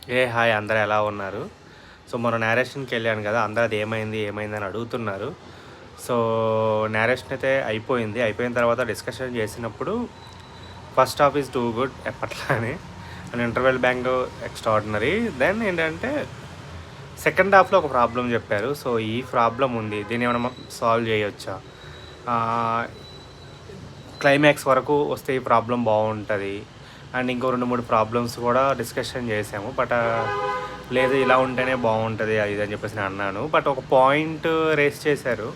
Hi అందరూ ఎలా ఉన్నారు? సో, మొన్న నేరేషన్‌కి వెళ్ళాను కదా! అందరూ అది ఏమైంది, ఏమైంది అని అడుగుతున్నారు. సో, నేరేషన్ అయితే అయిపోయింది. అయిపోయిన తర్వాత డిస్కషన్ చేసినప్పుడు first half is too good ఎప్పట్లానే. And interval bang extraordinary. Then ఏంటంటే సెకండ్ హాఫ్‌లో ఒక ప్రాబ్లమ్ చెప్పారు. సో, ఈ ప్రాబ్లమ్ ఉంది. దీన్ని ఏమైనా సాల్వ్ చేయొచ్చా? ఆహ్, క్లైమాక్స్ వరకు వస్తే ఈ ప్రాబ్లమ్ బావుంటది. అండ్ ఇంకో 2, 3 ప్రాబ్లమ్స్ కూడా డిస్కషన్ చేసాము. లేదు ఇలా ఉంటేనే బావుంటది అది ఇది అని చెప్పేసి నేనన్నాను. బట్ ఒక పాయింట్ రైజ్ చేశారు.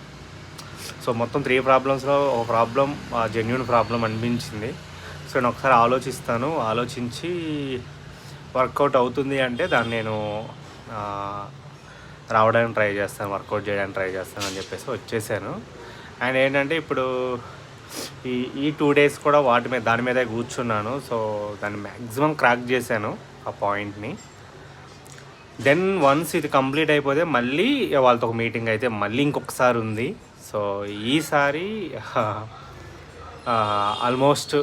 సో, మొత్తం 3 ప్రాబ్లమ్స్‌లో ఒక ప్రాబ్లమ్ జెన్యూన్ ప్రాబ్లమ్ అనిపించింది. సో, నేను ఒకసారి ఆలోచిస్తాను. ఆలోచించి వర్కౌట్ అవుతుంది అంటే దాన్ని నేను ఆహ్, రావడానికి ట్రై చేస్తాను. వర్కౌట్ చేయడానికి ట్రై చేస్తాను అని చెప్పేసి వచ్చేసాను. అండ్ ఏంటంటే ఇప్పుడు ఈ ఈ 2 డేస్ కూడా దాని మీదే కూర్చున్నాను. సో, దాన్ని మ్యాక్సిమం క్రాక్ చేశాను ఆ పాయింట్‌ని. దెన్ వన్స్ ఇది కంప్లీట్ అయిపోతే మళ్ళీ వాళ్ళతో ఒక మీటింగ్ అయితే మళ్ళీ ఇంకొకసారి ఉంది. సో, ఈసారి ఆల్మోస్ట్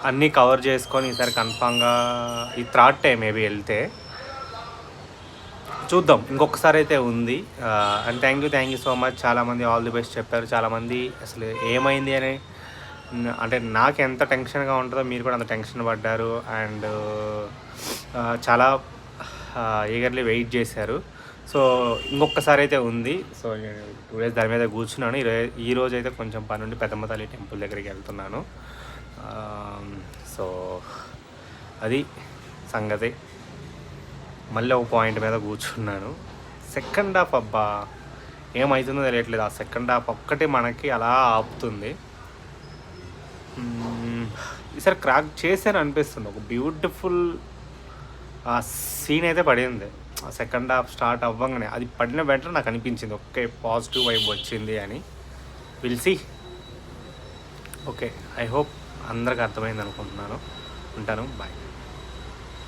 అన్నీ కవర్ చేసుకొని ఈసారి కన్ఫామ్‌గా ఈ థర్డ్ టైం మేబీ వెళ్తే చూద్దాం. ఇంకొకసారి అయితే ఉంది. And thank you so much. చాలామంది ఆల్ ది బెస్ట్ చెప్పారు. చాలామంది అసలు ఏమైంది అని అంటే నాకు ఎంత టెన్షన్‌గా ఉంటదో మీరు కూడా అంత టెన్షన్ పడ్డారు. అండ్ చాలా ఈగర్లీ వెయిట్ చేశారు. సో, ఇంకొకసారి అయితే ఉంది. సో, నేను 2 డేస్ దాని మీద కూర్చున్నాను. ఈరోజు అయితే కొంచెం పనుండి పెద్దమ్మ తల్లి టెంపుల్ దగ్గరికి వెళ్తున్నాను. సో, అది సంగతి. మళ్ళీ ఒక పాయింట్ మీద కూర్చున్నాను. సెకండ్ హాఫ్ అబ్బా! ఏమైతుందో తెలియట్లేదు. ఆ సెకండ్ హాఫ్ ఒక్కటి మనకి అలా ఆపుతుంది. ఈసారి క్రాక్ చేశాను అనిపిస్తుంది. ఒక బ్యూటిఫుల్ సీన్ అయితే పడింది. సెకండ్ హాఫ్ స్టార్ట్ అవ్వంగానే అది పడిన వెంటనే నాకు అనిపించింది ఓకే పాజిటివ్ వైబ్ వచ్చింది అని. Will see. Okay, I hope అందరికి అర్థమైంది అనుకుంటున్నాను. ఉంటాను. బాయ్.